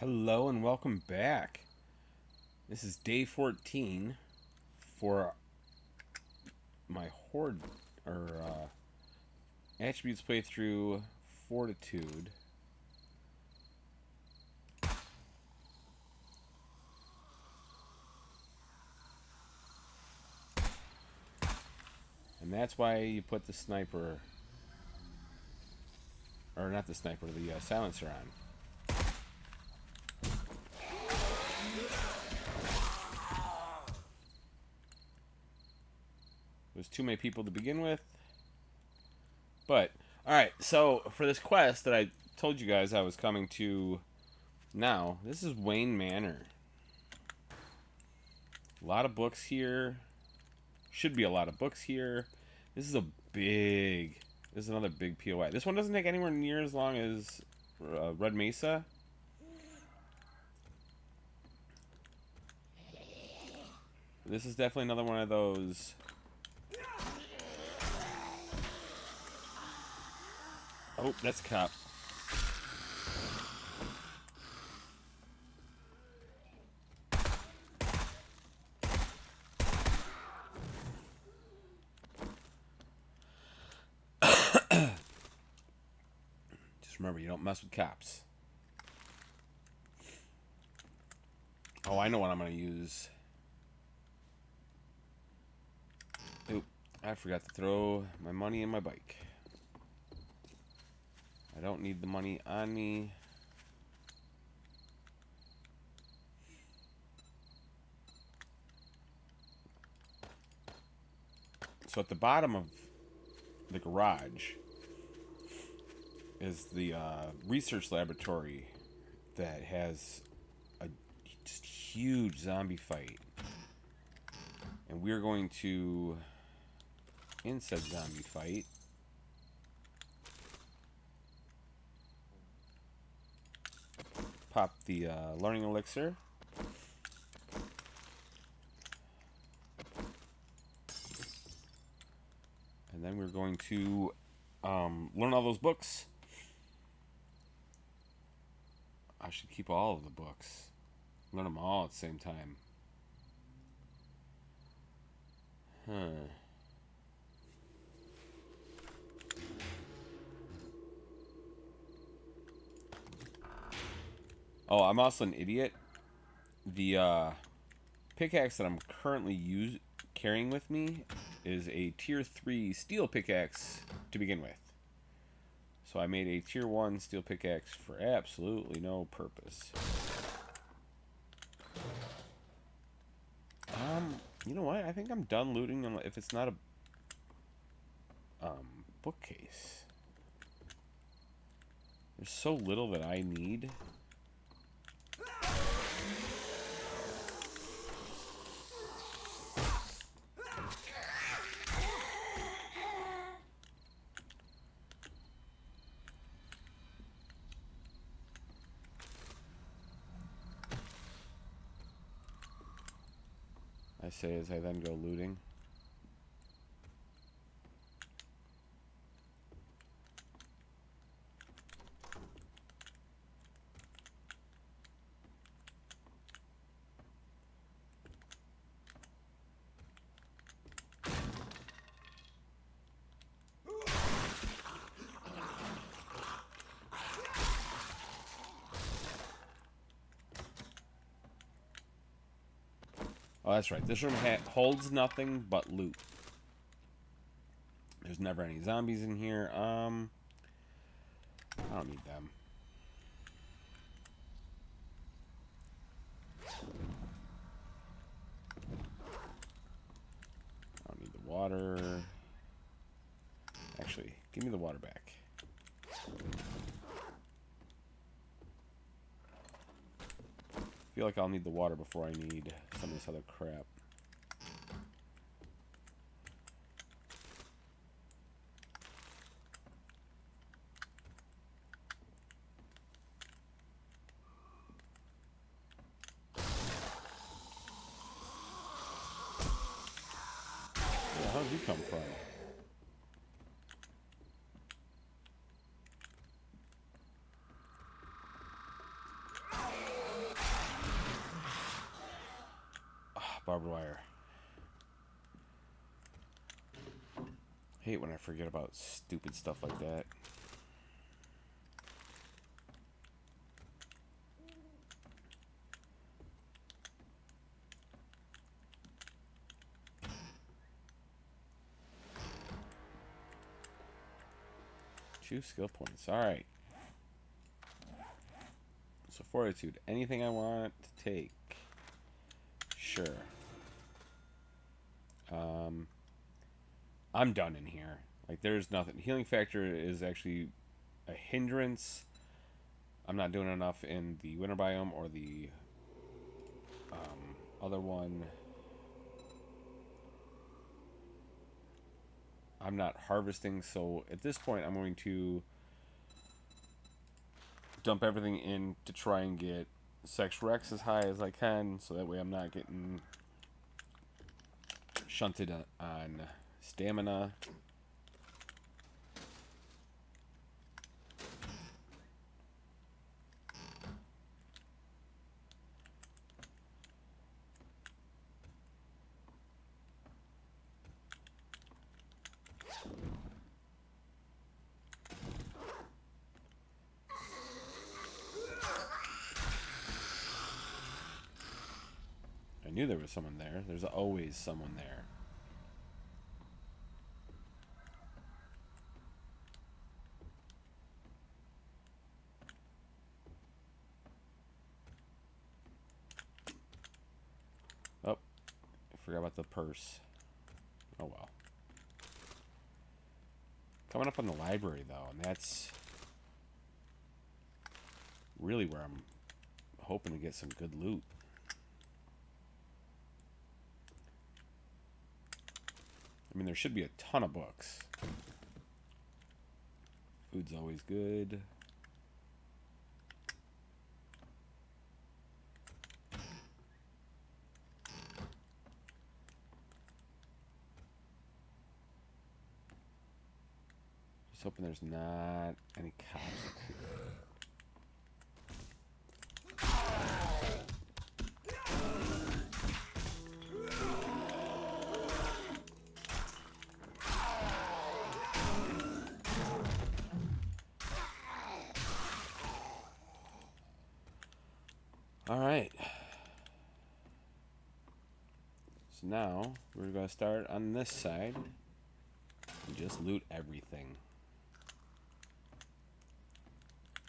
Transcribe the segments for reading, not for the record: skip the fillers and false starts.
Hello and welcome back. This is day 14 for my Horde attributes playthrough Fortitude. And that's why you put the sniper, or not the sniper, the silencer on. There's too many people to begin with. But, alright, so for this quest that I told you guys I was coming to now, this is Wayne Manor. A lot of books here. Should be a lot of books here. This is another big POI. This one doesn't take anywhere near as long as Red Mesa. This is definitely another one of those. Oh, that's a cop. Just remember, you don't mess with cops. Oh, I know what I'm going to use. Oop, I forgot to throw my money in my bike. I don't need the money on me. So at the bottom of the garage is the research laboratory that has a just huge zombie fight. And we're going to, in said zombie fight, pop the learning elixir. And then we're going to learn all those books. I should keep all of the books. Learn them all at the same time. Huh. Oh, I'm also an idiot. The pickaxe that I'm currently carrying with me is a tier 3 steel pickaxe to begin with. So I made a tier 1 steel pickaxe for absolutely no purpose. You know what? I think I'm done looting if it's not a bookcase. There's so little that I need. I say as I then go looting. Oh, that's right. This room holds nothing but loot. There's never any zombies in here. I don't need them. I don't need the water. Actually, give me the water back. I feel like I'll need the water before I need some of this other crap. Where the hell did you come from? barbed wire. Hate when I forget about stupid stuff like that. Two skill points. Alright. So Fortitude. Anything I want to take. Sure. I'm done in here. Like, there's nothing. Healing factor is actually a hindrance. I'm not doing enough in the winter biome or the other one. I'm not harvesting, so at this point I'm going to dump everything in to try and get Sex Rex as high as I can, so that way I'm not getting shunted on stamina. I knew there was someone there. There's always someone there. Oh, I forgot about the purse. Oh well. Coming up on the library though, and that's really where I'm hoping to get some good loot. I mean, there should be a ton of books. Food's always good. Just hoping there's not any cops up here. Alright. So now, we're going to start on this side and just loot everything.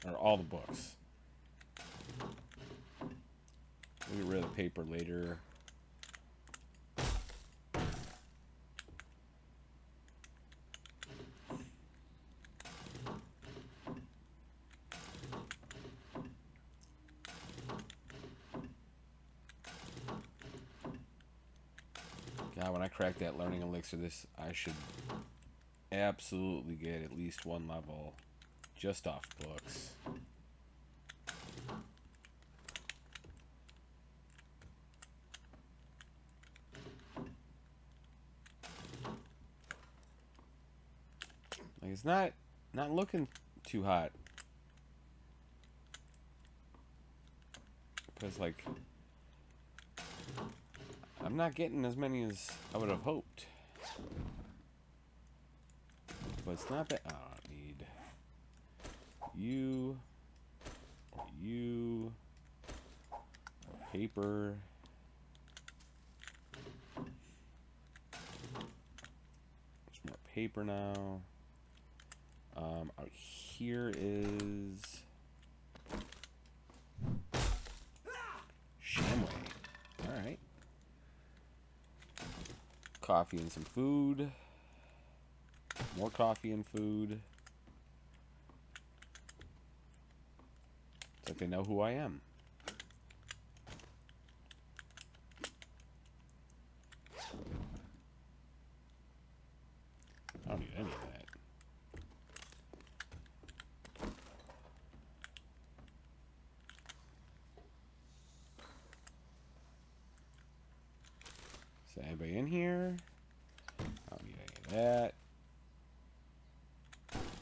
Or all the books. We'll get rid of the paper later. God, when I crack that learning elixir, I should absolutely get at least one level just off books. Like, it's not looking too hot. Because, like, I'm not getting as many as I would have hoped. But it's not bad. Oh, I don't need you, or you, or paper. There's more paper now. Out here is Shamway. Alright. Coffee and some food. More coffee and food. It's like they know who I am. I don't need any of that. Is anybody in here? I don't need any of that.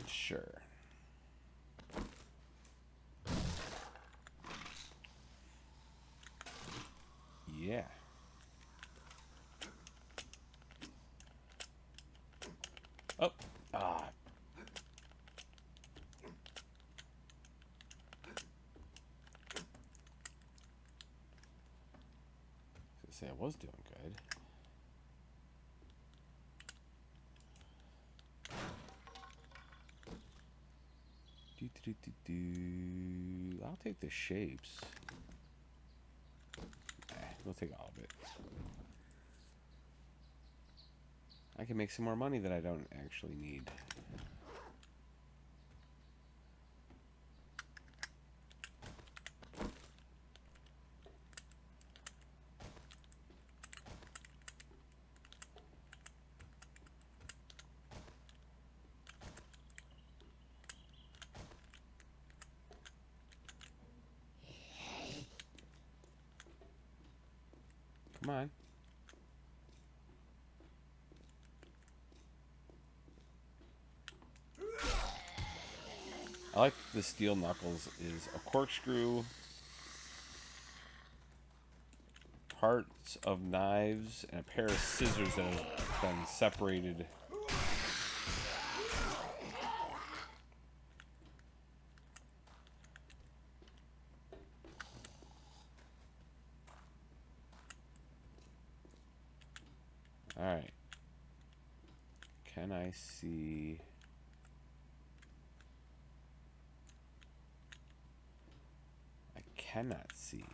Sure. Yeah. say I was doing good. I'll take the shapes. We'll take all of it. I can make some more money that I don't actually need. Come on. I like the steel knuckles is a corkscrew, parts of knives, and a pair of scissors that have been separated. Alright. Can I see... I cannot see.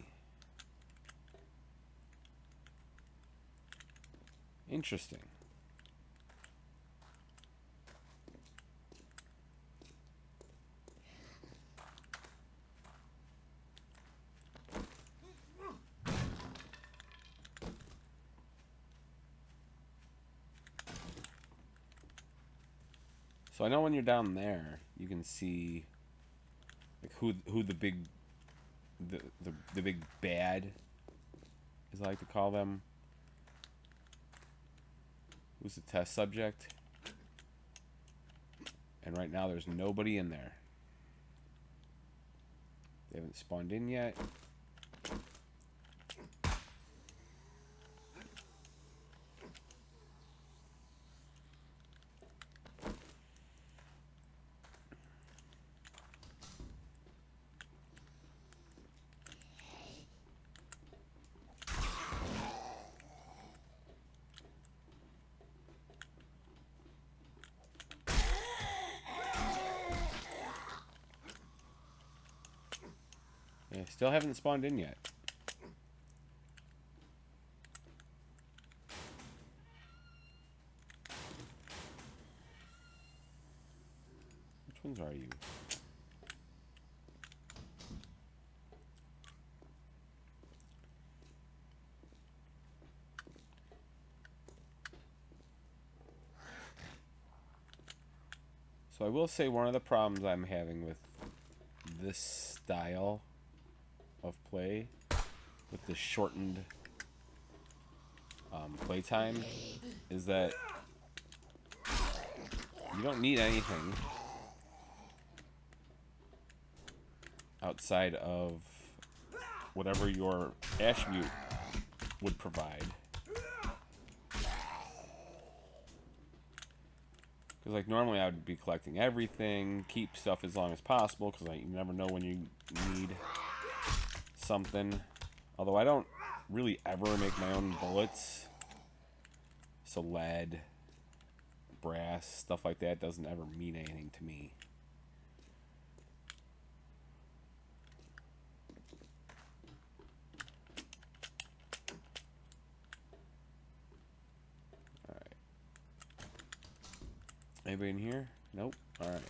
Interesting. So I know when you're down there, you can see like who the big the big bad, as I like to call them. Who's the test subject? And right now there's nobody in there. They haven't spawned in yet. Yeah, still haven't spawned in yet. Which ones are you? So I will say one of the problems I'm having with this style of play, with the shortened playtime, is that you don't need anything outside of whatever your attribute would provide. Because like normally I would be collecting everything, keep stuff as long as possible, because like, you never know when you need something. Although I don't really ever make my own bullets, so lead, brass, stuff like that doesn't ever mean anything to me. Alright. Anybody in here? Nope. Alright.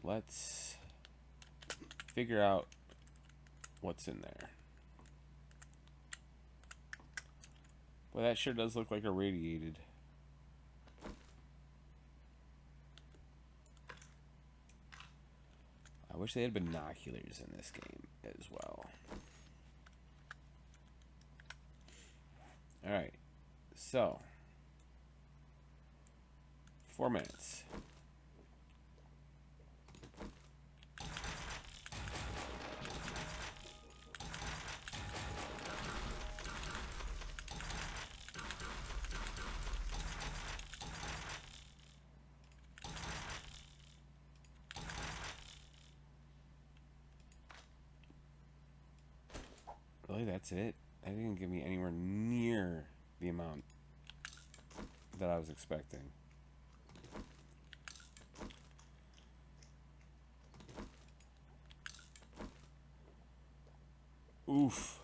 Let's figure out what's in there. Well, that sure does look like a radiated. I wish they had binoculars in this game as well. Alright, so 4 minutes. Really? That's it? That didn't give me anywhere near the amount that I was expecting. Oof.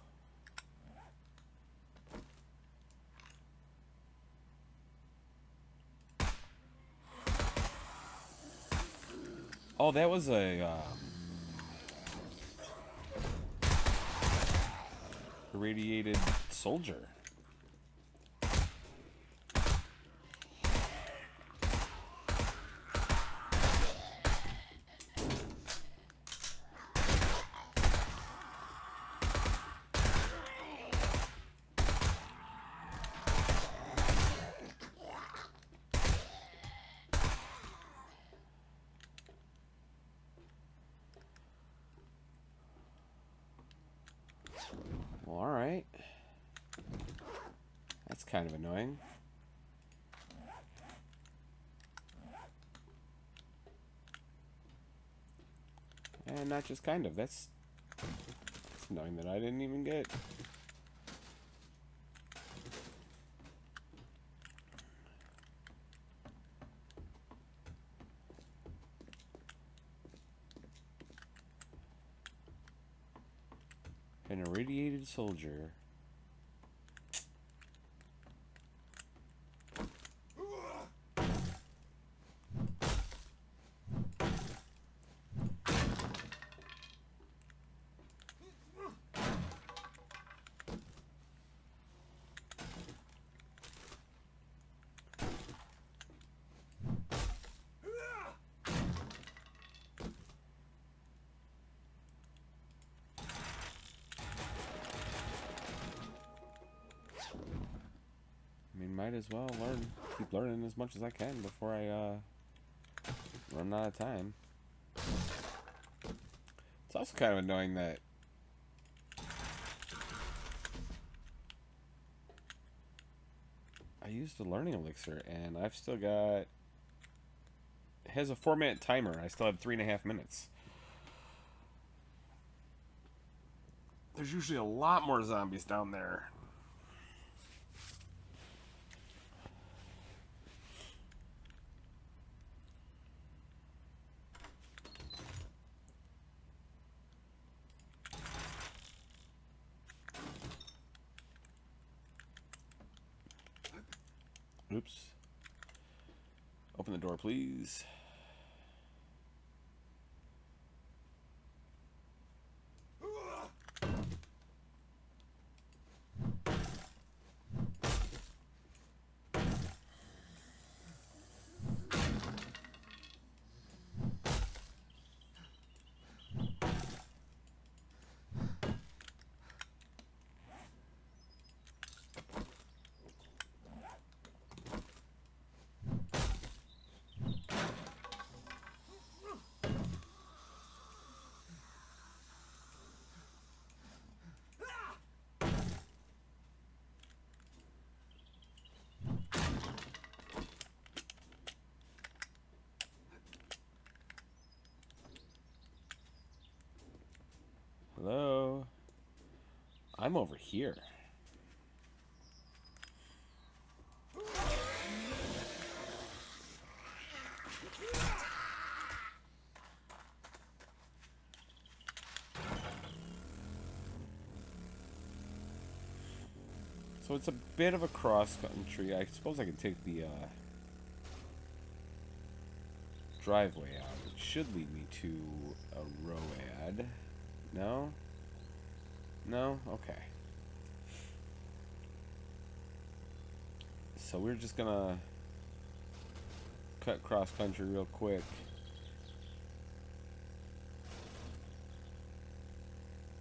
Oh, that was a irradiated soldier. Well, alright. That's kind of annoying. And not just kind of. That's annoying that I didn't even get. An irradiated soldier. I mean, might as well keep learning as much as I can before I run out of time. It's also kind of annoying that I used the learning elixir and I've still got... It has a 4-minute timer. I still have 3.5 minutes. There's usually a lot more zombies down there. Oops. Open the door, please. Hello? I'm over here. So it's a bit of a cross country. I suppose I can take the driveway out. It should lead me to a road. No? No? Okay. So we're just gonna cut cross country real quick.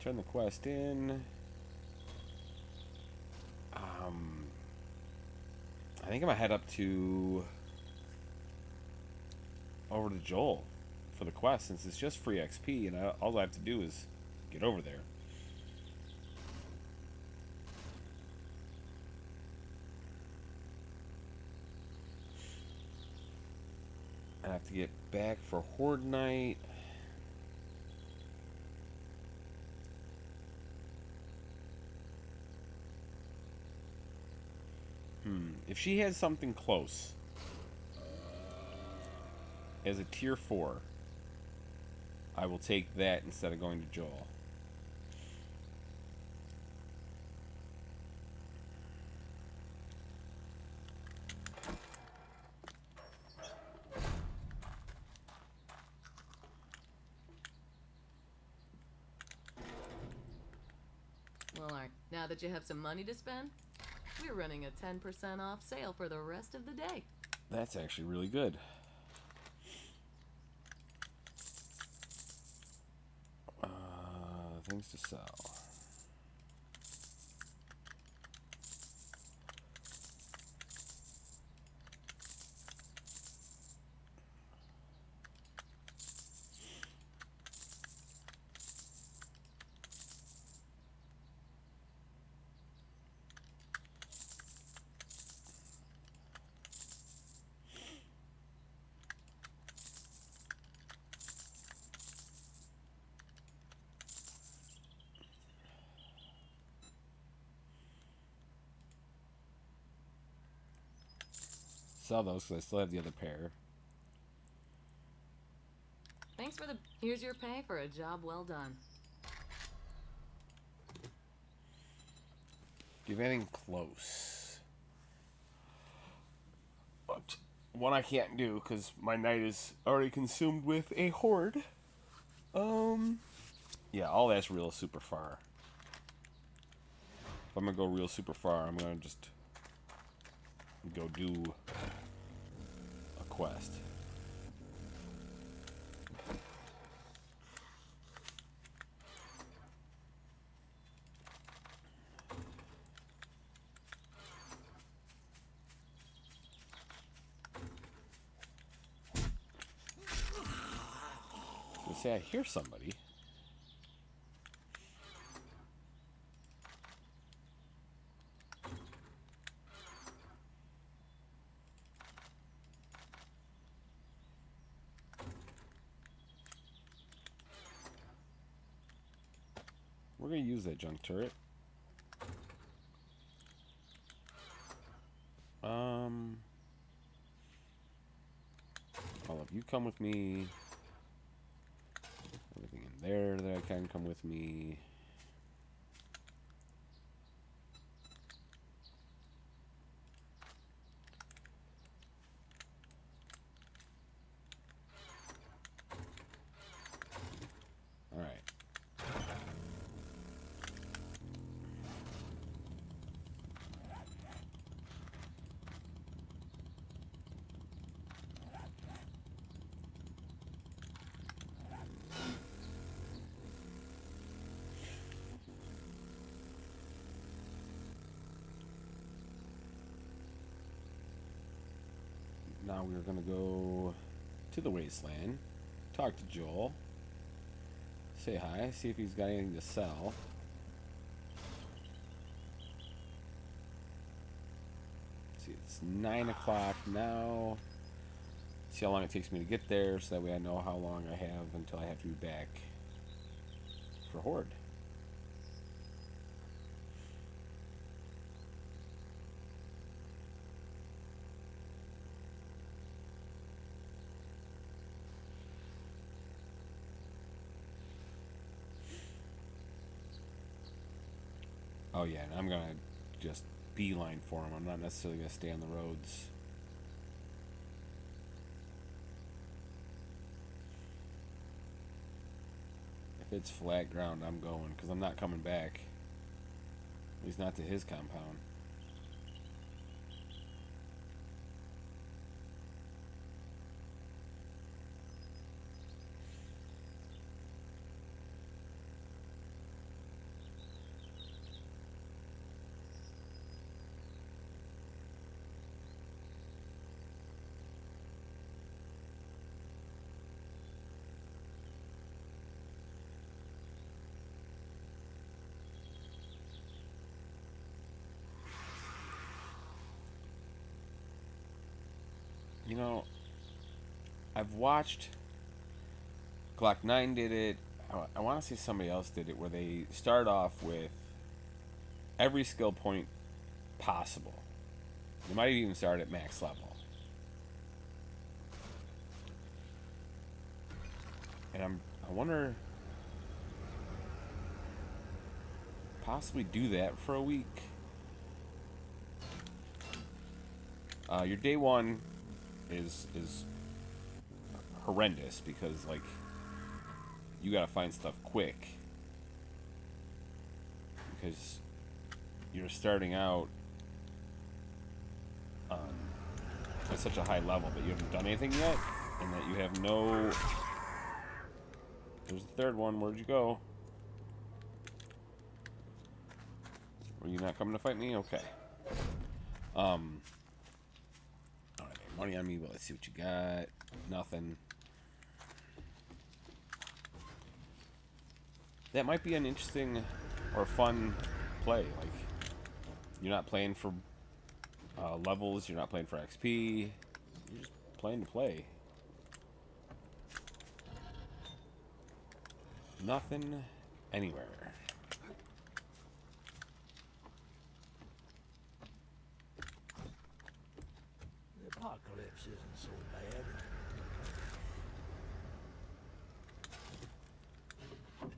Turn the quest in. I think I'm gonna head up to over to Joel for the quest since it's just free XP and all I have to do is get over there. I have to get back for Horde night. I If she has something close as a tier 4, I will take that instead of going to Joel. Well, Art, now that you have some money to spend, we're running a 10% off sale for the rest of the day. That's actually really good. Things to sell. Sell those because I still have the other pair. Thanks for the... Here's your pay for a job well done. Do you have anything close? But one I can't do because my night is already consumed with a horde. Yeah, all that's real super far. If I'm gonna go real super far, I'm gonna just go do a quest. Let's say I hear somebody. We're gonna use that junk turret. All of you come with me. Everything in there that I can come with me. All right. Now we're gonna go to the wasteland, talk to Joel, say hi, see if he's got anything to sell. Let's see, it's 9 o'clock now. See how long it takes me to get there, so that way I know how long I have until I have to be back for Horde. Oh yeah, and I'm gonna just beeline for him. I'm not necessarily gonna stay on the roads. If it's flat ground, I'm going, because I'm not coming back. At least not to his compound. You know, I've watched Glock 9 did it. I want to say somebody else did it, where they start off with every skill point possible. They might even start at max level. And I wonder, possibly do that for a week. Your day one is horrendous because like you gotta find stuff quick because you're starting out at such a high level that you haven't done anything yet, and that you have no. There's the third one. Where'd you go? Were you not coming to fight me? Okay. Alright, money on me, but let's see what you got. Nothing. That might be an interesting or fun play. Like, you're not playing for levels, you're not playing for XP, you're just playing to play. Nothing anywhere. The apocalypse isn't so bad.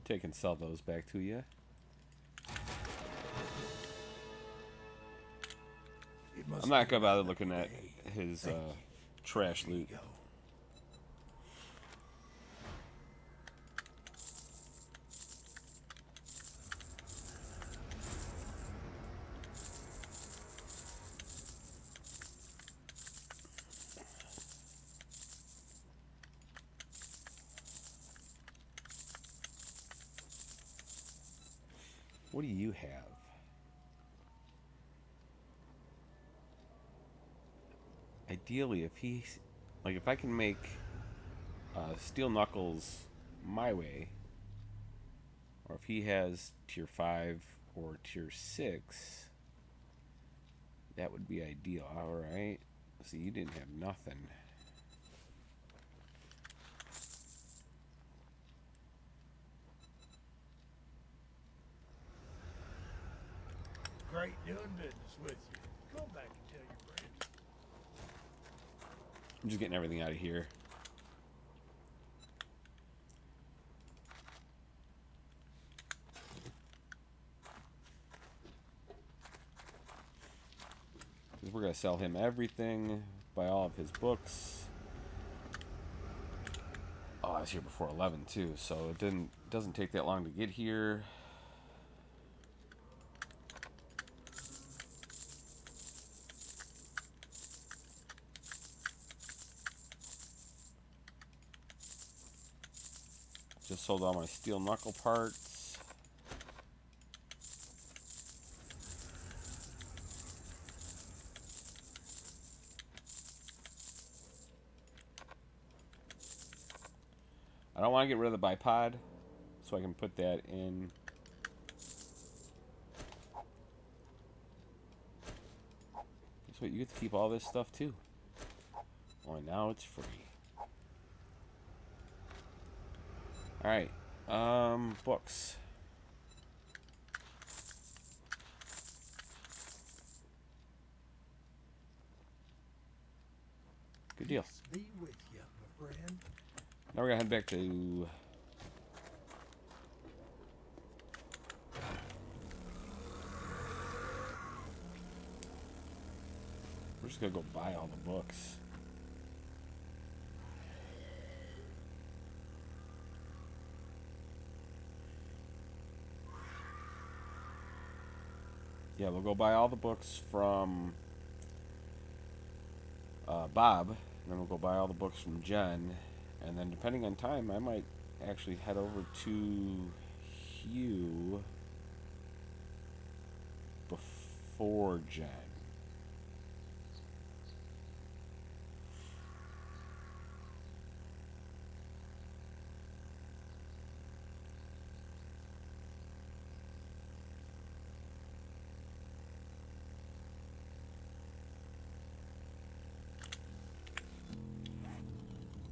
Take and sell those back to you. I'm not gonna bother looking at his trash loot. What do you have? Ideally, if he's like, if I can make steel knuckles my way, or if he has tier 5 or tier 6, that would be ideal. Alright. See, you didn't have nothing. Great doing business with you. Come back and tell your friends. I'm just getting everything out of here. We're gonna sell him everything, buy all of his books. Oh, I was here before 11 too, so it doesn't take that long to get here. Just sold all my steel knuckle parts. I don't want to get rid of the bipod, so I can put that in. Guess what? You get to keep all this stuff too. Oh, and now it's free. Alright. Books. Good deal. Peace be with you, my friend. Now we're gonna head back to we're just gonna go buy all the books. Yeah, we'll go buy all the books from Bob, and then we'll go buy all the books from Jen, and then depending on time, I might actually head over to Hugh before Jen.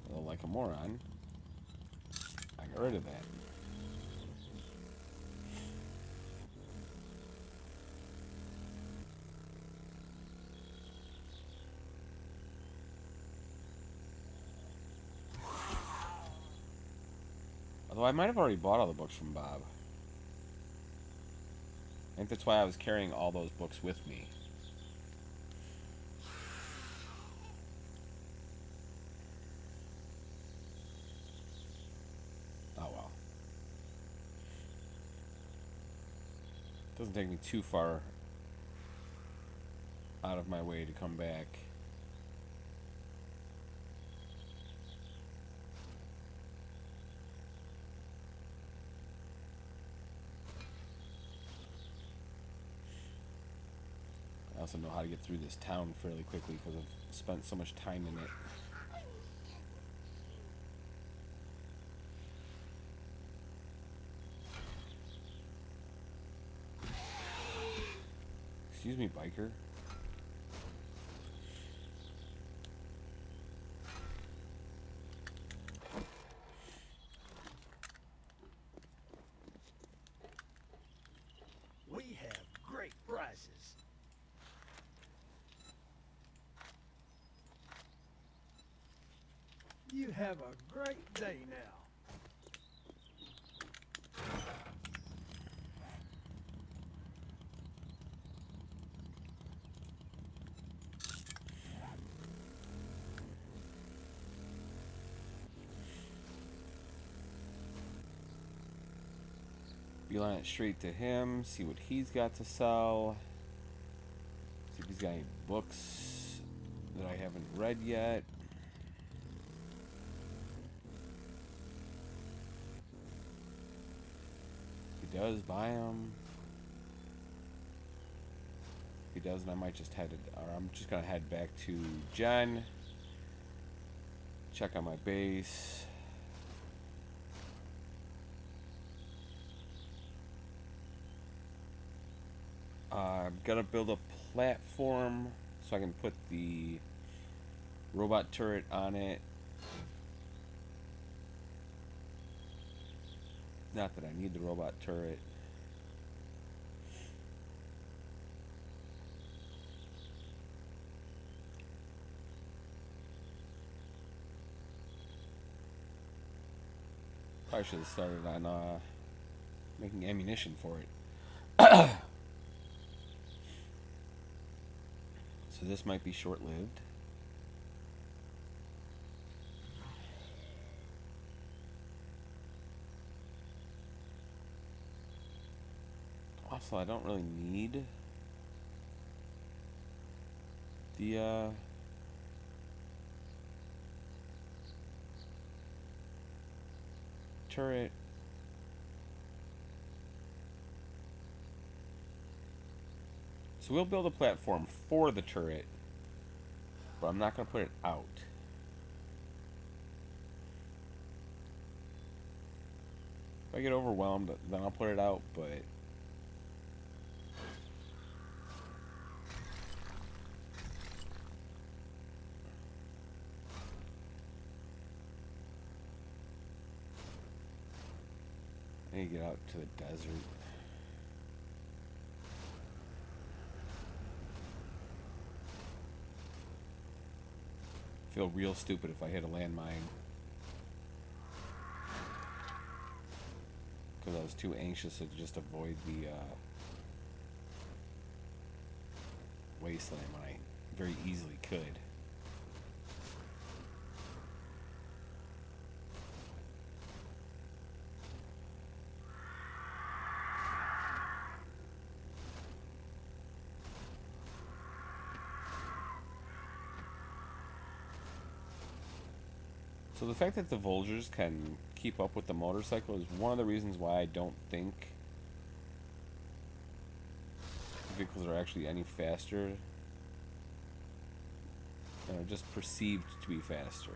Well, like a moron, I got rid of that. Although I might have already bought all the books from Bob. I think that's why I was carrying all those books with me. Oh well. Doesn't take me too far out of my way to come back. I also know how to get through this town fairly quickly because I've spent so much time in it. Excuse me, biker. We have great prices. You have a great day now. Beeline it straight to him, see what he's got to sell. See if he's got any books that I haven't read yet. If he does, buy them. If he doesn't, I might just I'm just gonna head back to Jen. Check on my base. I'm gonna build a platform so I can put the robot turret on it. Not that I need the robot turret. Probably should have started on making ammunition for it. So this might be short-lived. Also, I don't really need the turret. So we'll build a platform for the turret, but I'm not going to put it out. If I get overwhelmed, then I'll put it out, but I need to get out to the desert. Feel real stupid if I hit a landmine. Because I was too anxious to just avoid the wasteland when I very easily could. So the fact that the Vultures can keep up with the motorcycle is one of the reasons why I don't think vehicles are actually any faster. They're just perceived to be faster.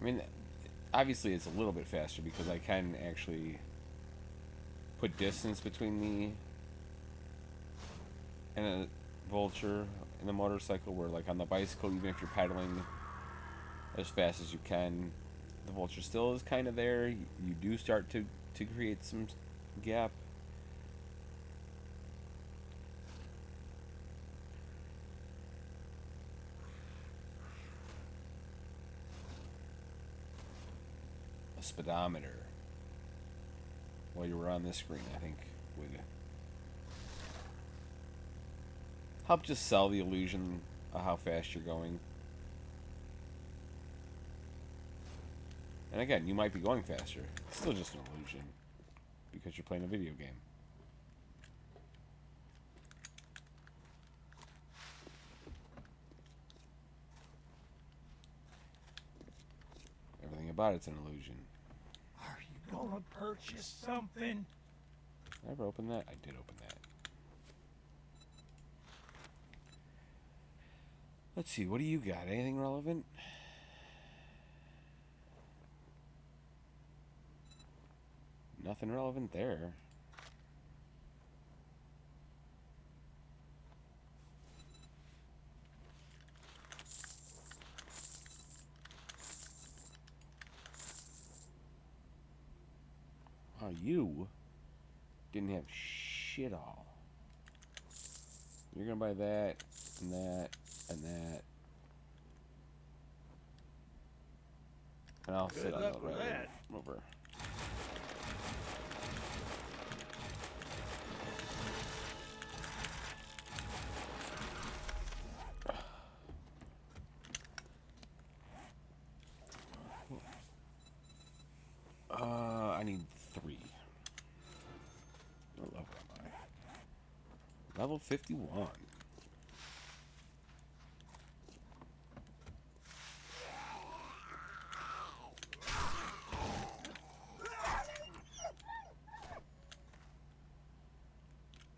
I mean, obviously it's a little bit faster because I can actually put distance between me and a vulture and the motorcycle, where like on the bicycle, even if you're pedaling as fast as you can, the vulture still is kind of there. You do start to to create some gap. A speedometer. While you were on this screen, I think would help just sell the illusion of how fast you're going. And again, you might be going faster. It's still just an illusion because you're playing a video game. Everything about it's an illusion. Are you gonna purchase something? Did I ever open that? I did open that. Let's see, what do you got? Anything relevant? Nothing relevant there. Wow, you didn't have shit all. You're gonna buy that, and that, and that. And I'll sit on the right over. I need 3. What level am I? Level 51.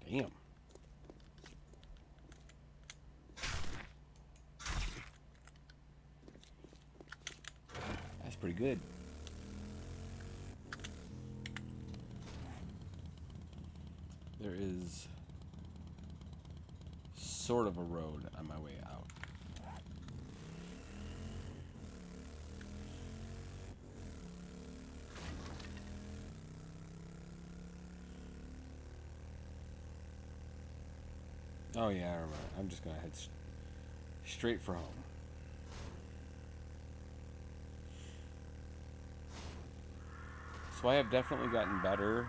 Damn. That's pretty good. There is sort of a road on my way out. Oh yeah, I remember. I'm just gonna head straight for home. So I have definitely gotten better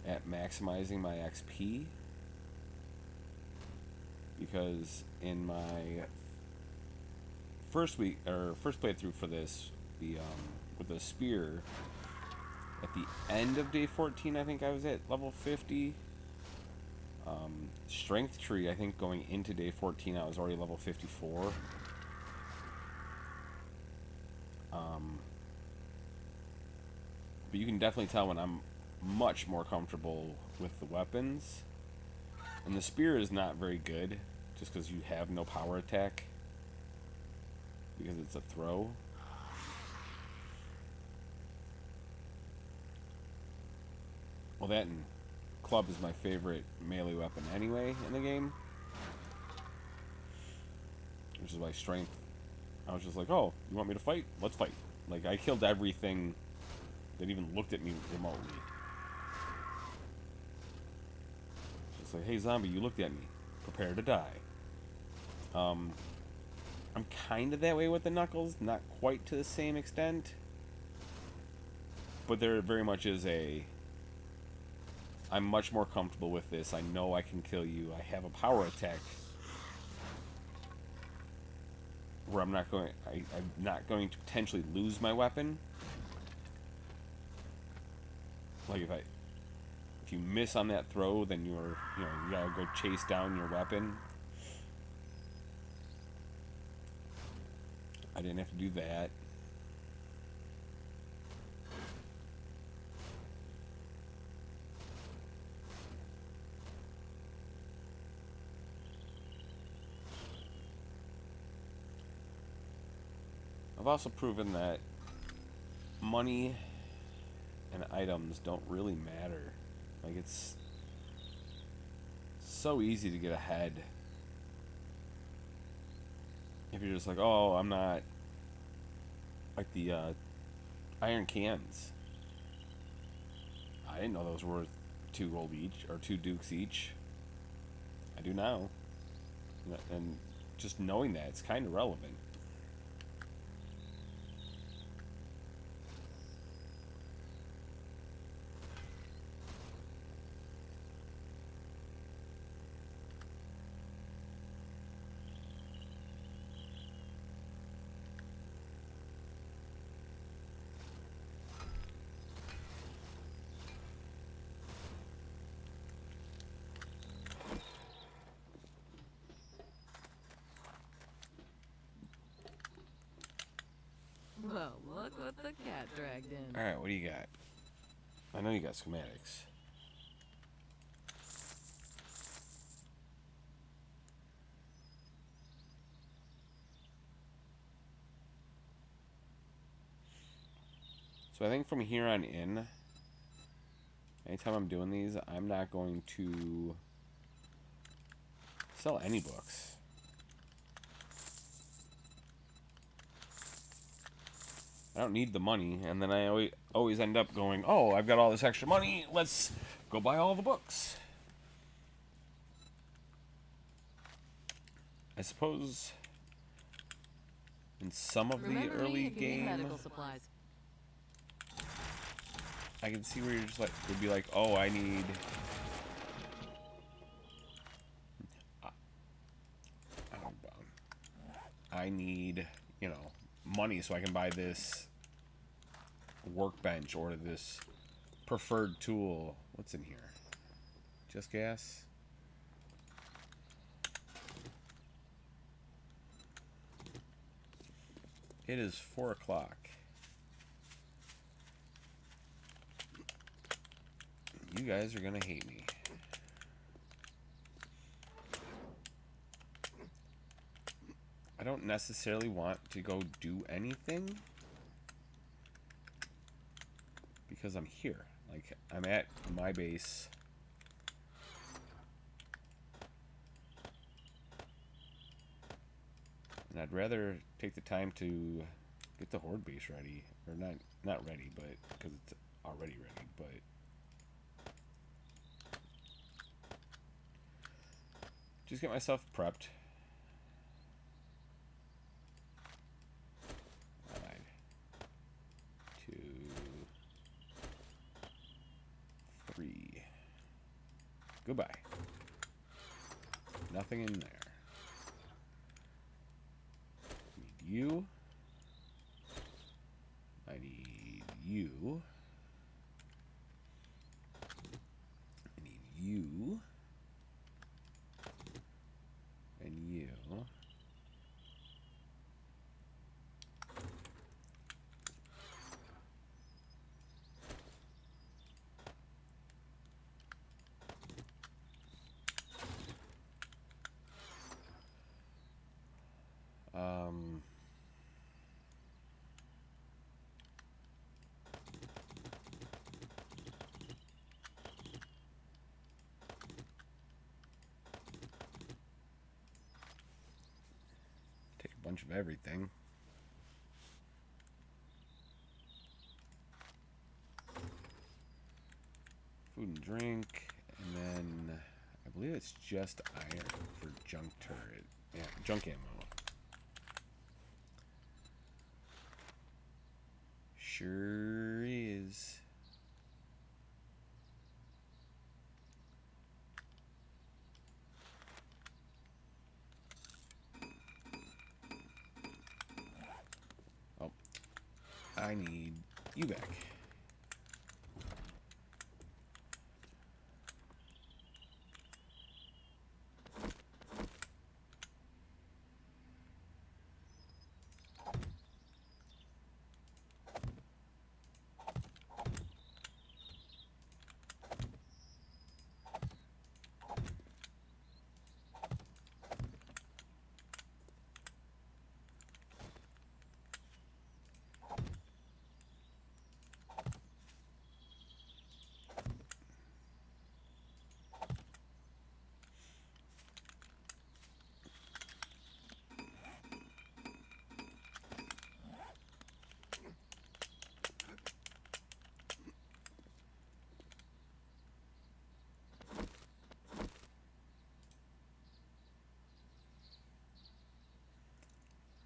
at maximizing my XP, because in my first playthrough for this, with the spear, at the end of day 14, I think I was at level 50. Strength tree, I think going into day 14, I was already level 54. But you can definitely tell when I'm much more comfortable with the weapons. And the spear is not very good, just because you have no power attack, because it's a throw. Well, that and club is my favorite melee weapon anyway in the game, which is why strength, I was just like, oh, you want me to fight? Let's fight. Like, I killed everything that even looked at me remotely. Just like, hey zombie, you looked at me, prepare to die. I'm kind of that way with the knuckles, not quite to the same extent, but there very much is I'm much more comfortable with this. I know I can kill you. I have a power attack where I'm not going to potentially lose my weapon. Like if you miss on that throw, then you gotta go chase down your weapon. I didn't have to do that. I've also proven that money and items don't really matter. Like, it's so easy to get ahead if you're just like, oh, I'm not like the iron cans. I didn't know those were 2 gold each, or 2 dukes each. I do now. And just knowing that, it's kind of relevant. Well, look what the cat dragged in. Alright, what do you got? I know you got schematics. So I think from here on in, anytime I'm doing these, I'm not going to sell any books. I don't need the money, and then I always end up going, oh, I've got all this extra money, let's go buy all the books. I suppose in some of the early game, medical supplies. I can see where you're just like, would be like, oh, I need... I need, you know, money so I can buy this workbench or this preferred tool. What's in here? Just gas? It is 4 o'clock. You guys are gonna hate me. I don't necessarily want to go do anything because I'm here. Like, I'm at my base. And I'd rather take the time to get the Horde base ready. Or not ready, but because it's already ready, but just get myself prepped. 2, 3. Goodbye. Nothing in there. Need you. I need you. I need you. And you. Take a bunch of everything. Food and drink, and then I believe it's just iron for junk turret. Yeah, junk ammo. Sure is. Oh, I need you back.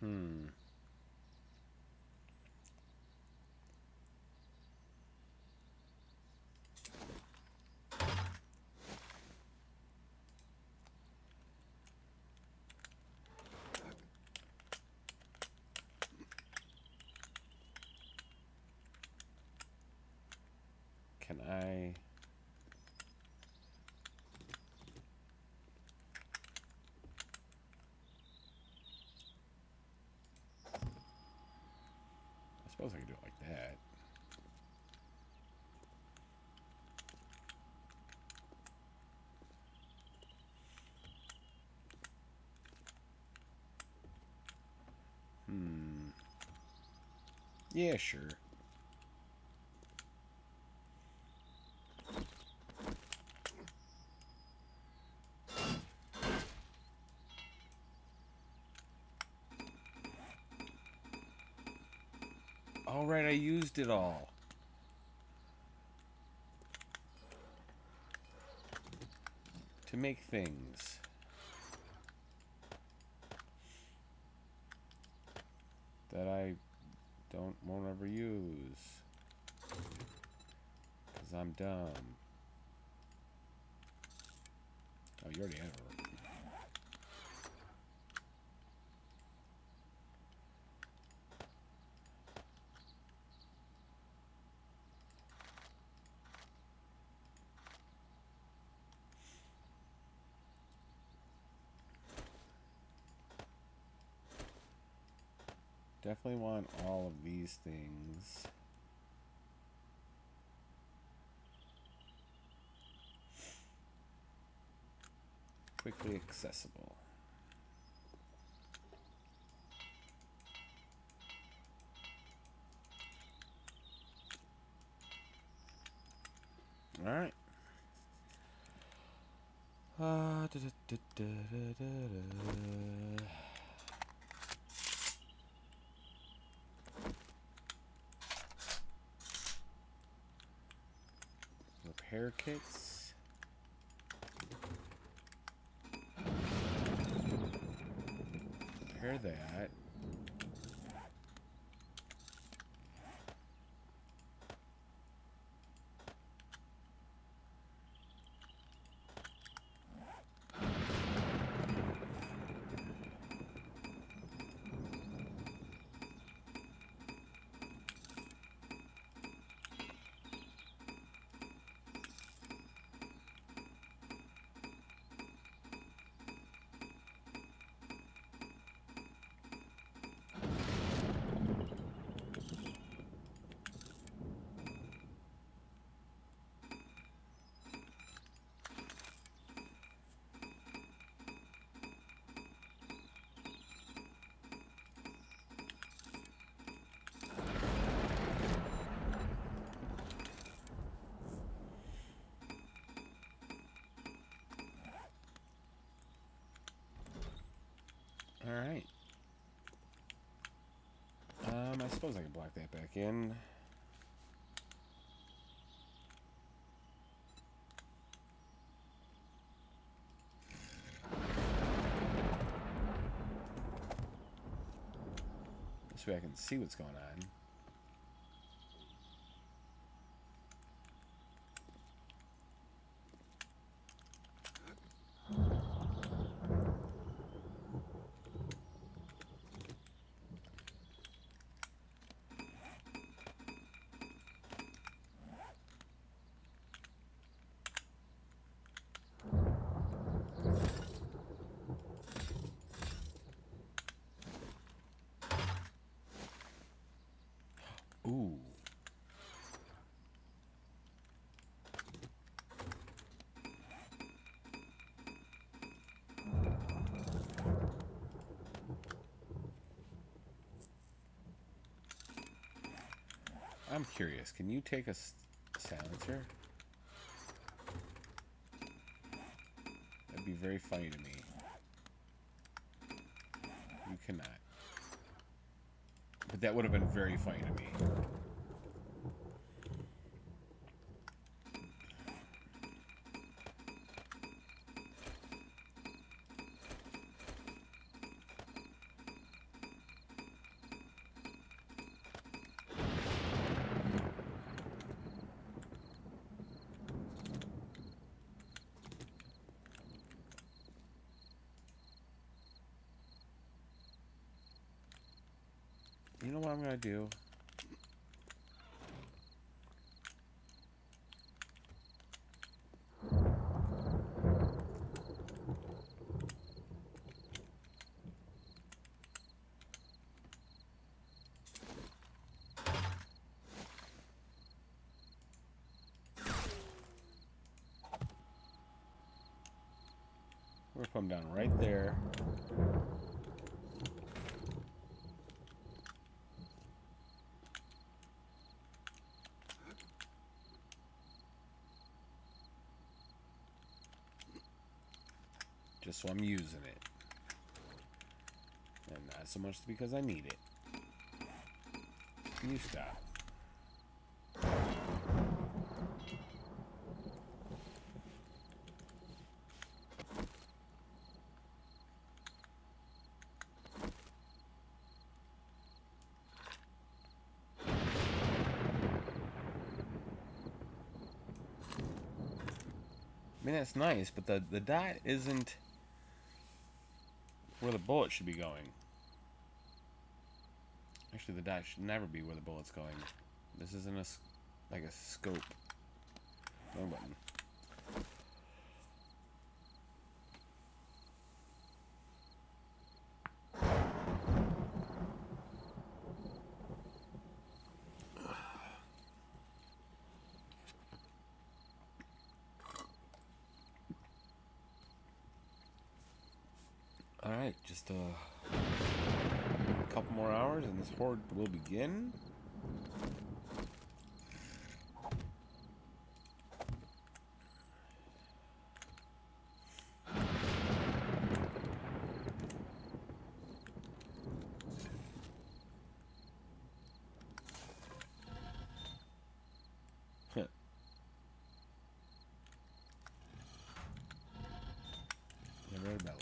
Hmm. Can I... I suppose I could do it like that. Hmm. Yeah, sure. All right, I used it all. To make things. That I won't ever use. Because I'm dumb. Oh, you already have it. Definitely want all of these things. Quickly accessible. All right. Da, da, da, da, da, da. Repair kits. Repair that. All right. I suppose I can block that back in. This way I can see what's going on. Ooh. I'm curious. Can you take a silencer? That'd be very funny to me. You cannot. But that would have been very funny to me. You know what I'm gonna do? We're gonna put them down right there. Just so I'm using it. And not so much because I need it. You stop. I mean, that's nice, but the dot isn't where the bullet should be going. Actually, the dot should never be where the bullet's going. This isn't like a scope. Wrong button. Alright, just a couple more hours and this horde will begin. Never heard bellows.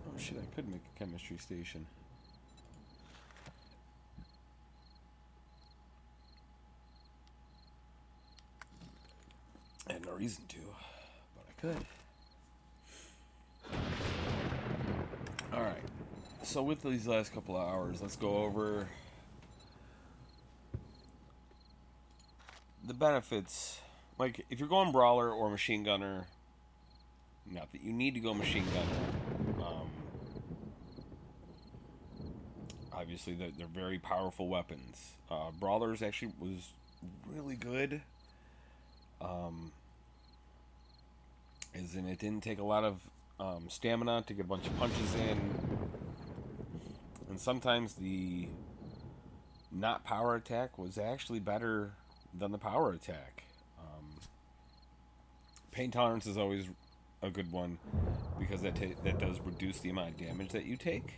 Oh shit, I could make a chemistry station. I had no reason to, but I could. Alright, so with these last couple of hours, let's go over the benefits. Like, if you're going brawler or machine gunner, not that you need to go machine gunner. Obviously, they're very powerful weapons. Brawlers actually was really good. As in, it didn't take a lot of stamina to get a bunch of punches in. And sometimes the not power attack was actually better than the power attack. Pain tolerance is always a good one because that does reduce the amount of damage that you take.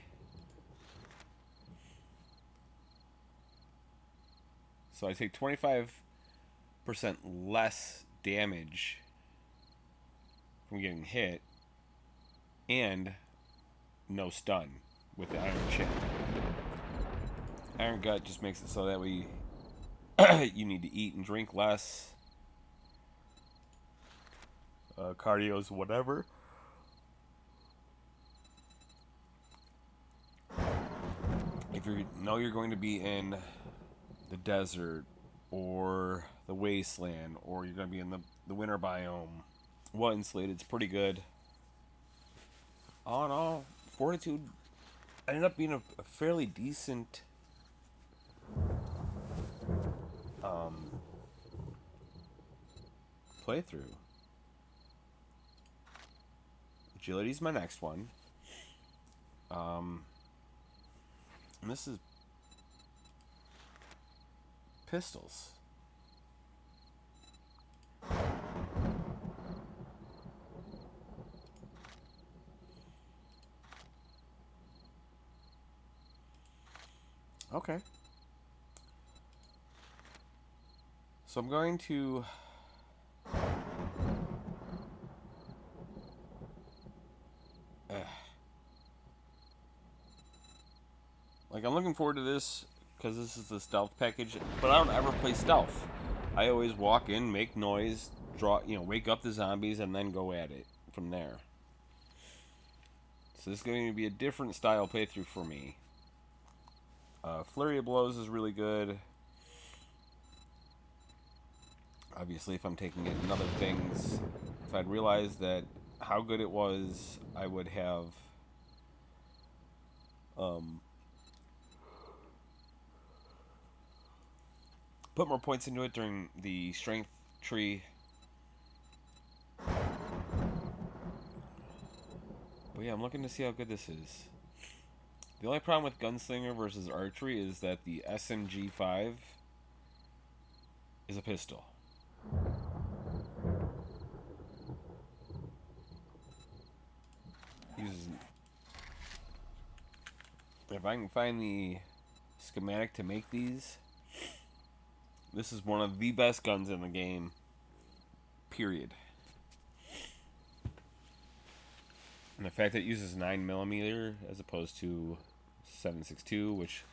So I take 25% less damage from getting hit and no stun with the Iron Chin. Iron Gut just makes it so that way you need to eat and drink less. Cardio's whatever. If you know you're going to be in the desert or the wasteland, or you're going to be in the winter biome, well insulated, it's pretty good. All in all, Fortitude ended up being a fairly decent playthrough. Agility's my next one. And this is pistols. Okay. So I'm going to like, I'm looking forward to this because this is the stealth package, but I don't ever play stealth. I always walk in, make noise, draw, wake up the zombies, and then go at it from there. So this is going to be a different style playthrough for me. Flurry of Blows is really good. Obviously, if I'm taking it in other things, if I'd realized that how good it was, I would have put more points into it during the strength tree. But yeah, I'm looking to see how good this is. The only problem with Gunslinger versus Archery is that the SMG5 is a pistol. If I can find the schematic to make these, this is one of the best guns in the game. Period. And the fact that it uses 9mm as opposed to 7.62, which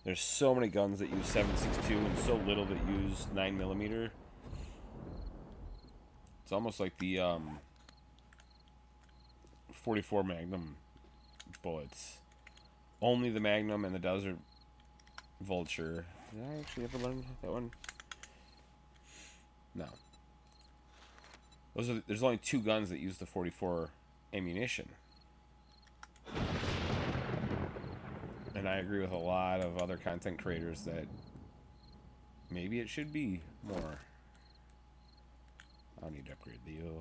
there's so many guns that use 7.62 and so little that use 9mm. It's almost like the 44 Magnum bullets. Only the Magnum and the Desert Vulture. Did I actually ever learn that one? No. There's only 2 guns that use the 44 ammunition. And I agree with a lot of other content creators that maybe it should be more. I'll need to upgrade Leo.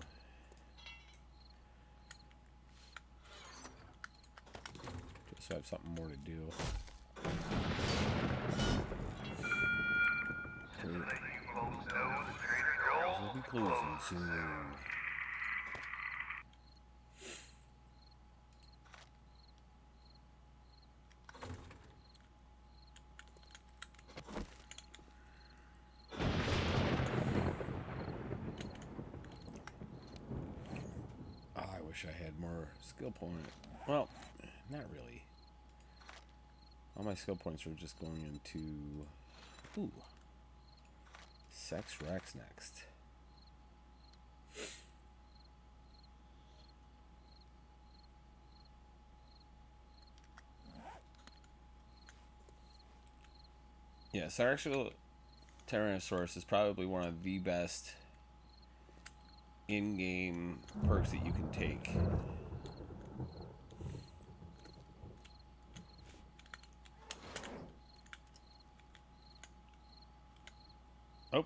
Just so I have something more to do. We'll be closing soon. Wish I had more skill point. Well, not really. All my skill points are just going into Sex Rex next. Yeah, Sarexual Tyrannosaurus is probably one of the best in-game perks that you can take. Oh.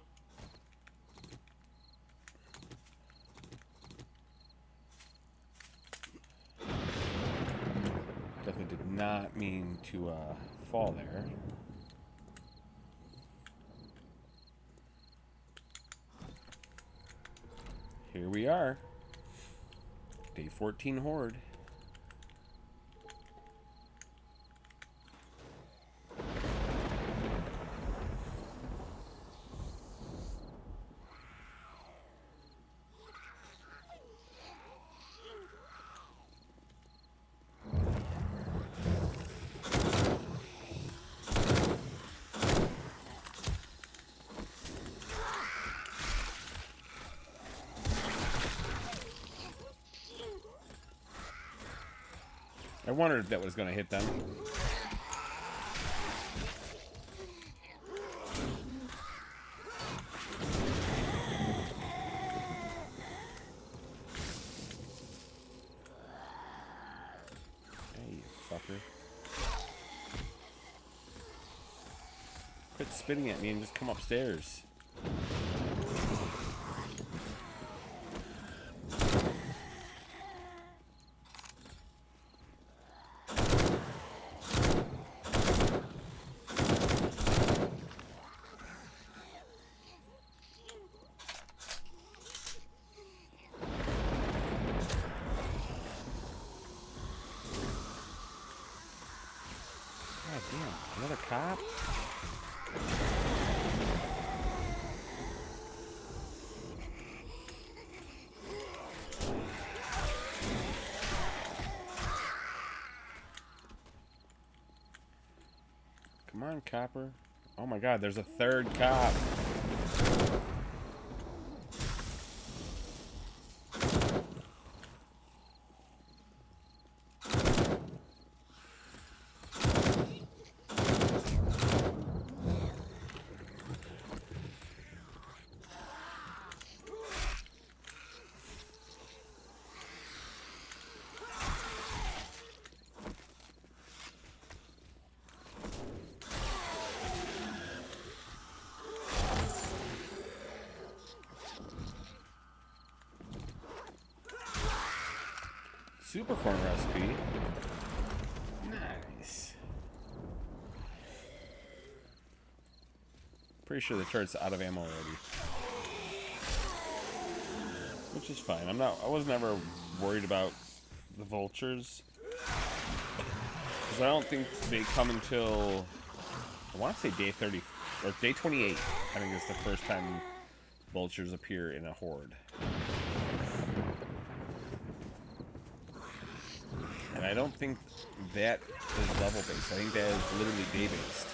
Definitely did not mean to fall there. Here we are. Day 14 Horde. I wondered if that was going to hit them. Hey, you fucker. Quit spitting at me and just come upstairs. Damn, another cop? Come on, copper. Oh my god, there's a third cop. Supercorn recipe. Nice. Pretty sure the turret's out of ammo already. Which is fine. I was never worried about the vultures. Because I don't think they come until, I want to say day 30, or day 28. I think it's the first time vultures appear in a horde. And I don't think that is level-based. I think that is literally day-based.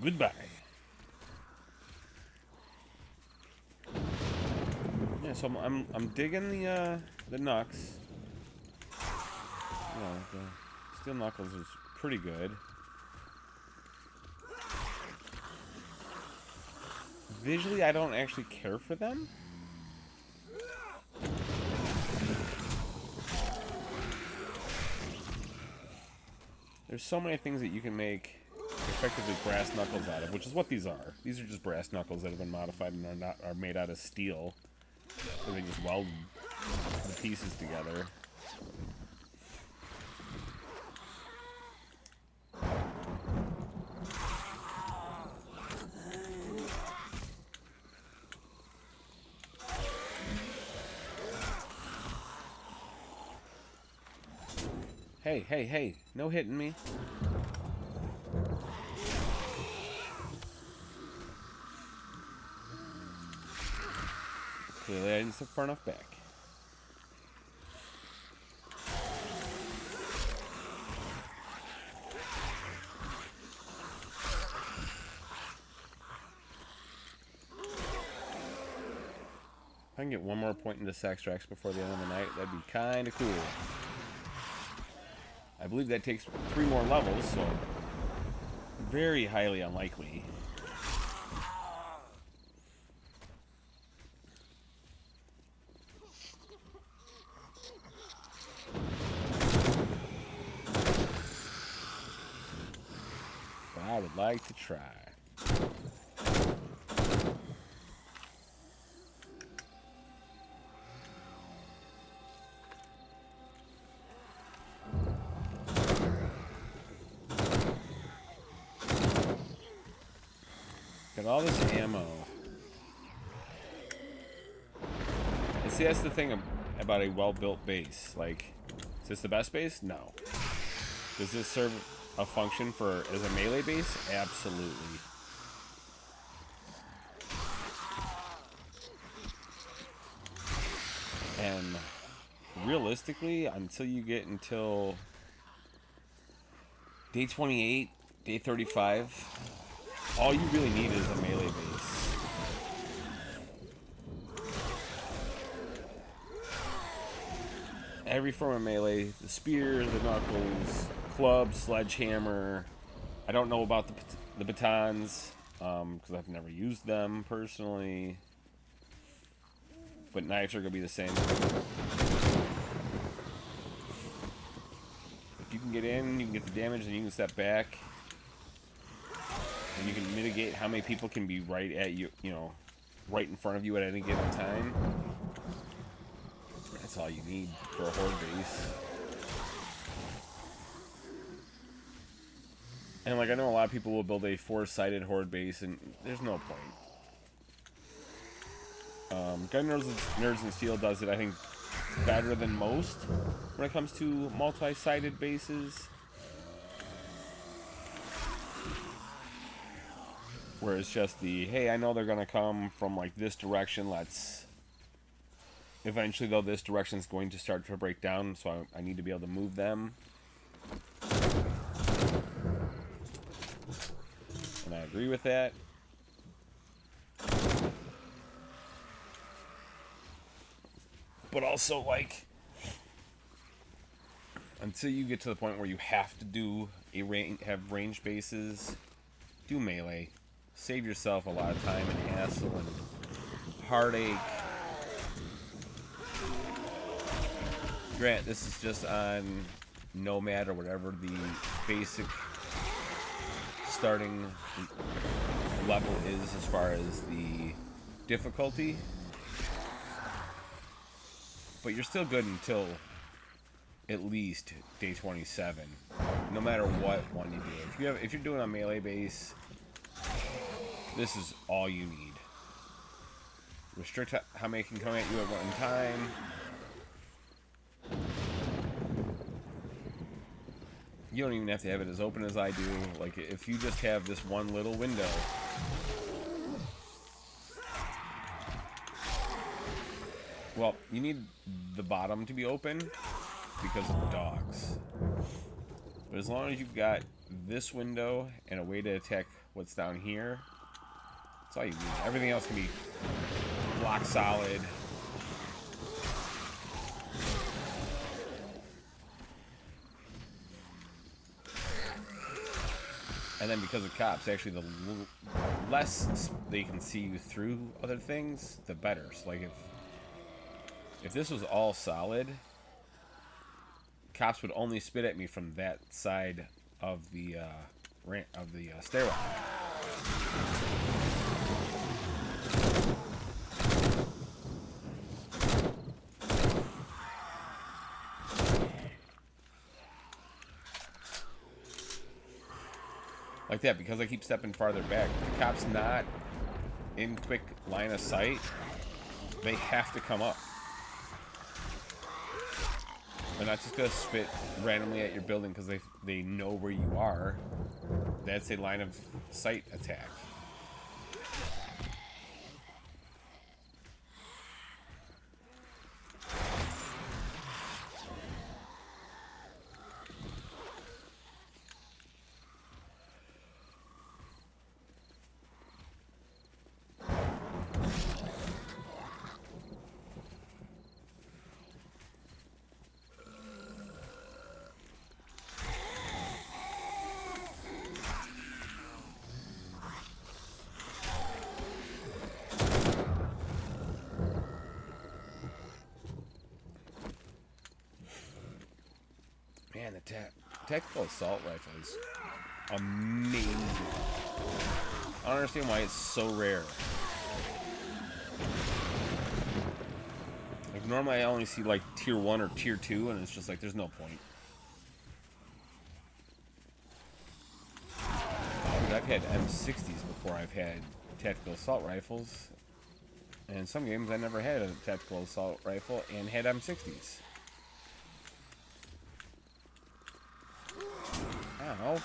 Goodbye. Yeah, so I'm digging the Nux. You know, the Steel Knuckles is pretty good. Visually, I don't actually care for them. There's so many things that you can make effectively brass knuckles out of, which is what these are. These are just brass knuckles that have been modified and are made out of steel. So they just weld the pieces together. Hey, no hitting me. Clearly I didn't step far enough back. If I can get one more point into Sax Tracks before the end of the night, that'd be kind of cool. I believe that takes 3 more levels, so very highly unlikely. I would like to try. Got all this ammo. And see, that's the thing about a well-built base. Like, is this the best base? No. Does this serve a function for as a melee base? Absolutely. And realistically, until you get until day 28, day 35, all you really need is a melee base. Every form of melee, the spear, the knuckles, club, sledgehammer. I don't know about the batons, because I've never used them personally. But knives are going to be the same. If you can get in, you can get the damage, and you can step back. And you can mitigate how many people can be right at you, right in front of you at any given time. That's all you need for a horde base. And like I know a lot of people will build a four-sided horde base, and there's no point. Gun Nerds and Steel does it, I think, better than most when it comes to multi-sided bases. Where it's just the, hey, I know they're gonna come from like this direction. Let's eventually, though, this direction is going to start to break down, so I need to be able to move them. And I agree with that. But also, like, until you get to the point where you have to do have range bases, do melee. Save yourself a lot of time and hassle and heartache. Grant, this is just on Nomad or whatever the basic starting level is as far as the difficulty. But you're still good until at least day 27, no matter what one you do. If you're doing a melee base, this is all you need. Restrict how many can come at you at one time. You don't even have to have it as open as I do. Like, if you just have this one little window, well, you need the bottom to be open because of the dogs. But as long as you've got this window and a way to attack what's down here, that's all you need. Everything else can be block solid. And then because of cops, actually the less they can see you through other things, the better. So like if this was all solid, cops would only spit at me from that side of the stairwell. Like that, because I keep stepping farther back. If the cop's not in quick line of sight, they have to come up. They're not just going to spit randomly at your building because they know where you are. That's a line of sight attack. Man, the tactical assault rifle is amazing. I don't understand why it's so rare. Like, normally I only see like tier 1 or tier 2, and it's just like there's no point. Dude, I've had M60s before I've had tactical assault rifles. And in some games I never had a tactical assault rifle and had M60s. Ow.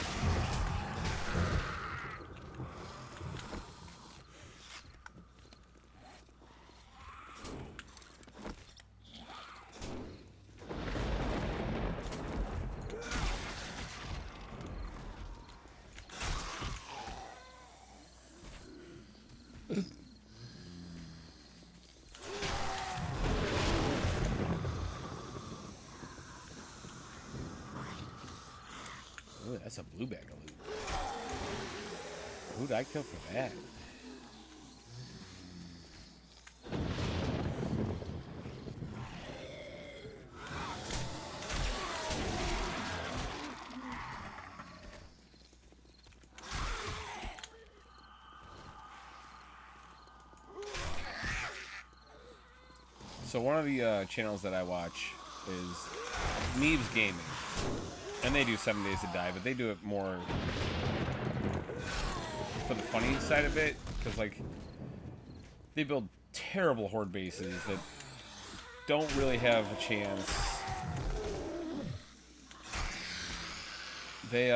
Ooh, that's a blue bag of loot. Who'd I kill for that? So one of the channels that I watch is Navezgane. And they do 7 Days to Die, but they do it more for the funny side of it, because like they build terrible horde bases that don't really have a chance. They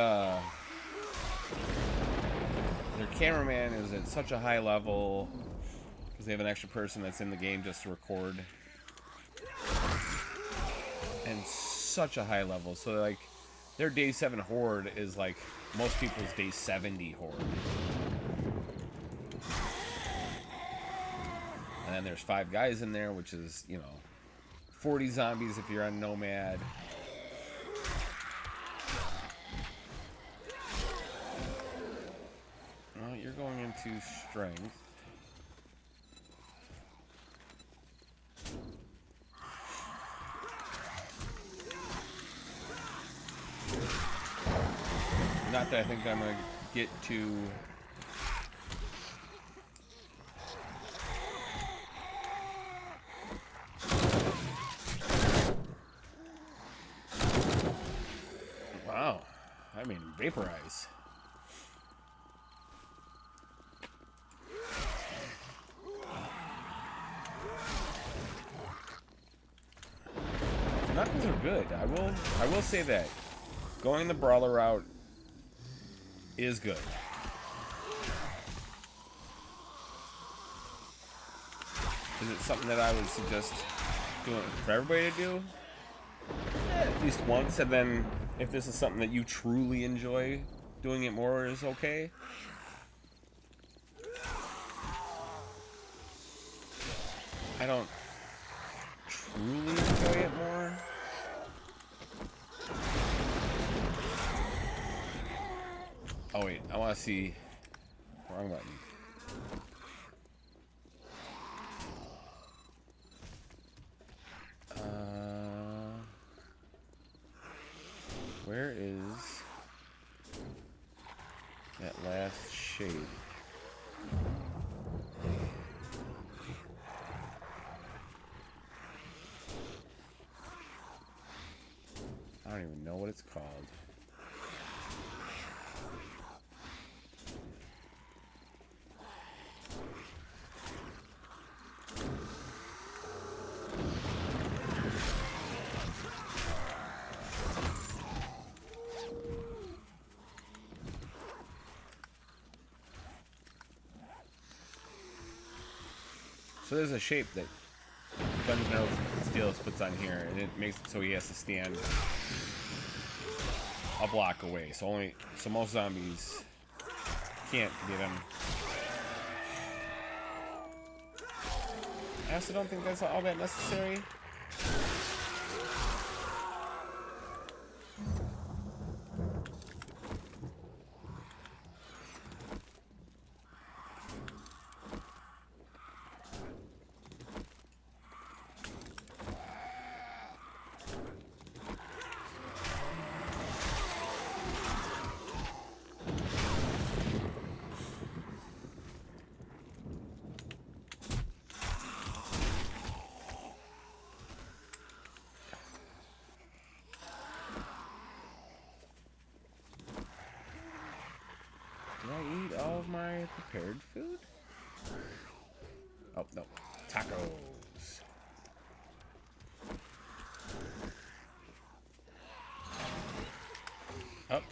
their cameraman is at such a high level because they have an extra person that's in the game just to record, and such a high level. So like their day 7 horde is like most people's day 70 horde. And then there's 5 guys in there, which is, you know, 40 zombies if you're on Nomad. Well, you're going into strength. Not that I think I'm going to get to... Wow. I mean, vaporize. Knuckles are good. I will say that. Going the brawler route is good. Is it something that I would suggest doing for everybody to do? At least once, and then if this is something that you truly enjoy, doing it more is okay. I don't truly enjoy it more. Oh wait, I want to see. Wrong button. Where is that last shade? I don't even know what it's called. So there's a shape that Guns N' Steelers puts on here, and it makes it so he has to stand a block away. So most zombies can't get him. I also don't think that's all that necessary. Did I eat all of my prepared food? Oh, no. Tacos. Up.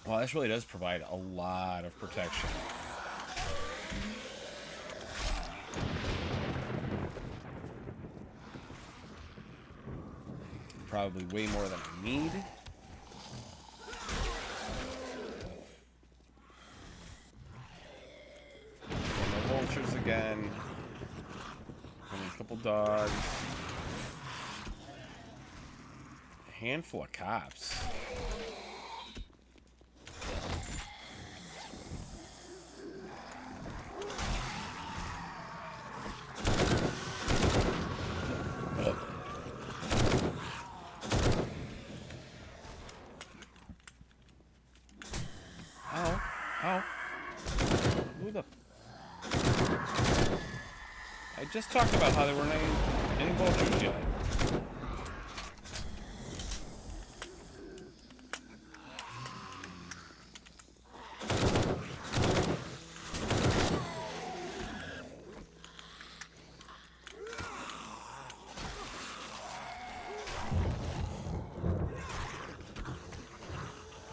Well, this really does provide a lot of protection. Probably way more than I need. And the vultures again. And a couple dogs. A handful of cops. just talked about how there weren't any vultures yet.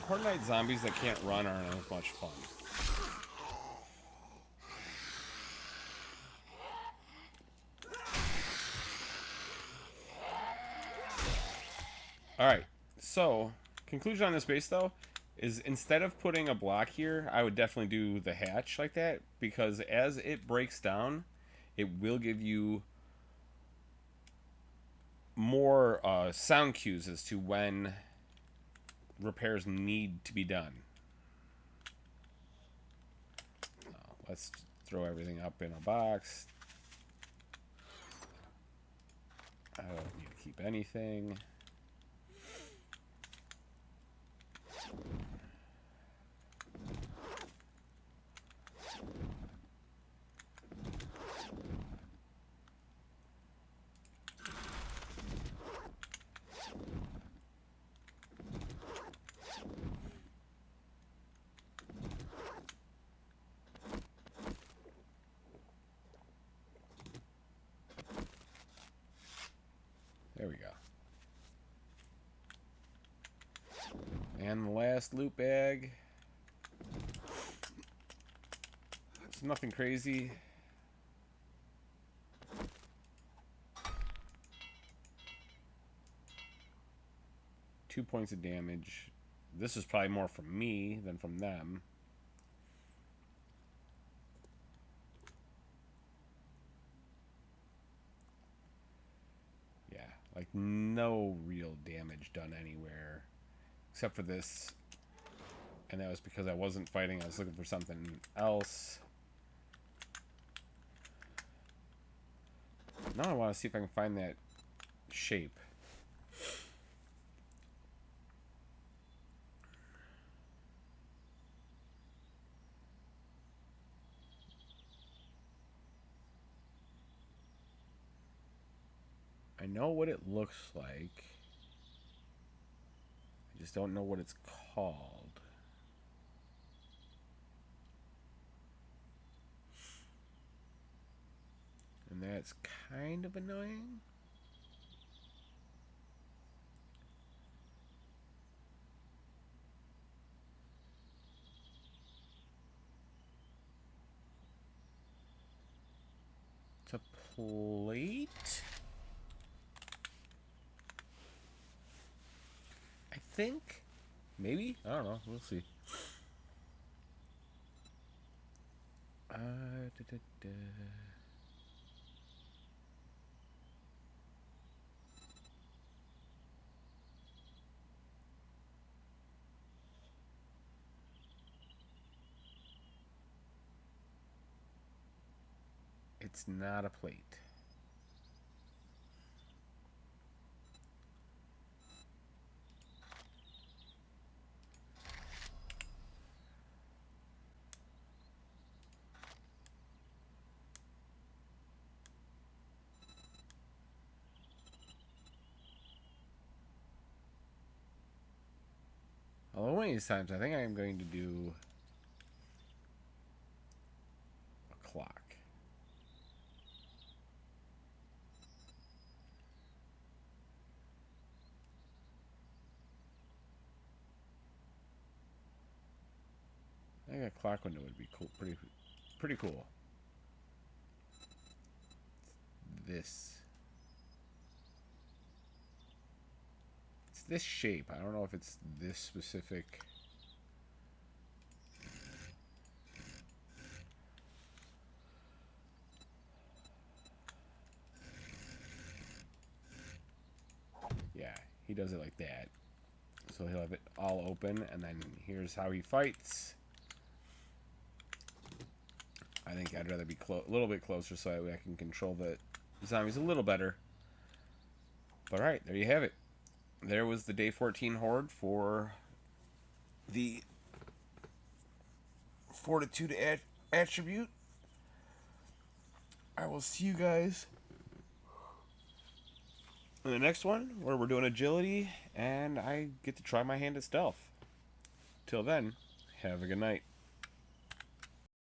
Horde Night zombies that can't run aren't as much fun. Alright, so, conclusion on this base, though, is instead of putting a block here, I would definitely do the hatch like that, because as it breaks down, it will give you more sound cues as to when repairs need to be done. Let's throw everything up in a box. I don't need to keep anything. There we go. And the last loot bag. It's nothing crazy. Two points of damage. This is probably more from me than from them. Yeah, like no real damage done anywhere. Except for this. And that was because I wasn't fighting. I was looking for something else. Now I want to see if I can find that shape. I know what it looks like. I just don't know what it's called. And that's kind of annoying. It's a plate? I think? Maybe? I don't know. We'll see. Da, da, da. It's not a plate. Although one of these times, I think I am going to do a clock. I think a clock window would be cool. Pretty cool. This. It's this shape. I don't know if it's this specific. Yeah, he does it like that. So he'll have it all open, and then here's how he fights. I think I'd rather be a little bit closer so that way I can control the zombies a little better. But alright, there you have it. There was the day 14 Horde for the Fortitude attribute. I will see you guys in the next one, where we're doing agility, and I get to try my hand at stealth. Till then, have a good night.